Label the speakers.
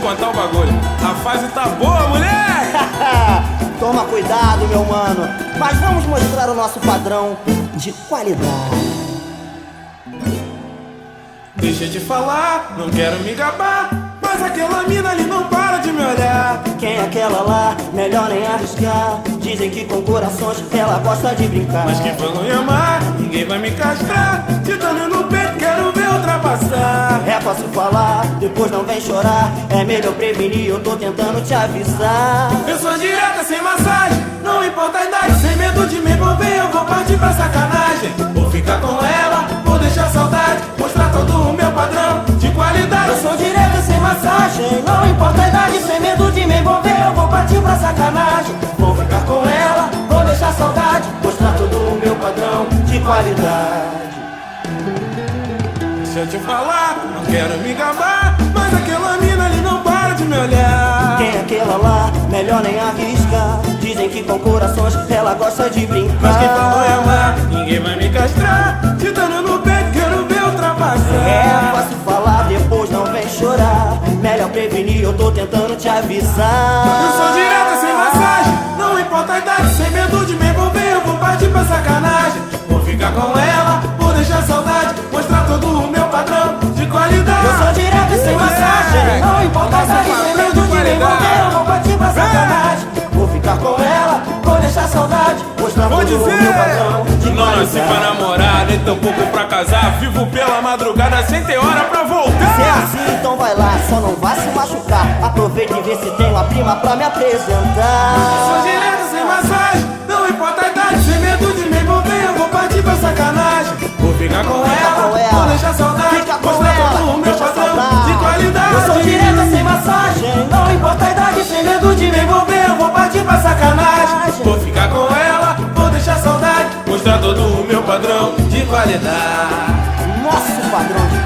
Speaker 1: contar o bagulho. A fase tá boa, mulher!
Speaker 2: Toma cuidado, meu mano. Mas vamos mostrar o nosso padrão de qualidade.
Speaker 1: Deixa eu te falar, não quero me gabar, mas aquela mina ali não para de me olhar.
Speaker 2: Quem é aquela lá? Melhor nem arriscar. Dizem que com corações ela gosta de brincar.
Speaker 1: Mas que vão me amar, ninguém vai me castrar. Te dando no peito, quero ver ultrapassar.
Speaker 2: É fácil falar, depois não vem chorar. É melhor prevenir, eu tô tentando te avisar.
Speaker 1: Eu sou direta, sem massagem, não importa a idade. Sem medo de me envolver, eu vou partir pra sacanagem. Vou ficar com ela, vou deixar saudade, mostrar todo o meu padrão de qualidade.
Speaker 2: Eu sou direta, sem massagem, não importa a idade. Sem medo de me envolver, eu vou partir pra sacanagem. Vou ficar com ela, vou deixar saudade, mostrar todo o meu padrão de qualidade.
Speaker 1: Deixa eu te falar, não quero me gabar, mas aquela mina ali não para de me olhar.
Speaker 2: Quem é aquela lá? Melhor nem arriscar. Dizem que com corações ela gosta de brincar.
Speaker 1: Mas quem falou é amar, ninguém vai me castrar. Te dando no peito, quero ver ultrapassar.
Speaker 2: É fácil falar, depois não vem chorar. Melhor prevenir, eu tô tentando te avisar.
Speaker 1: Eu sou direta, sem massagem, não importa a idade. Sem medo de me envolver, eu vou partir pra sacanagem. Vou ficar com ela, vou deixar saudade, mostrar todo o meu padrão de qualidade.
Speaker 2: Eu sou direta, sem massagem, não importa a idade. Sem medo de me envolver, eu vou partir pra sacanagem. Vou ficar com ela, vou deixar saudade, mostrar todo o meu padrão de
Speaker 1: não nasci
Speaker 2: qualidade.
Speaker 1: pra namorar, nem tampouco pra casar. Vivo pela madrugada sem ter hora pra voltar.
Speaker 2: Se é assim, então vai lá, só não vai se machucar. Aproveita e vê se tem uma prima pra me apresentar.
Speaker 1: Sou direto, sem massagem, não importa a idade. Sem medo de me envolver, eu vou partir pra sacanagem. Vou ficar com ela, vou deixar saudade,
Speaker 2: fica com
Speaker 1: mostrar
Speaker 2: ela,
Speaker 1: todo o meu
Speaker 2: deixa
Speaker 1: padrão
Speaker 2: saudade.
Speaker 1: de qualidade.
Speaker 2: Eu sou direta, sem massagem, não importa a idade. Sem medo de me envolver, eu vou partir pra sacanagem.
Speaker 1: Vou ficar com ela, vou deixar saudade, mostrar todo o meu padrão de qualidade.
Speaker 2: Nosso padrão de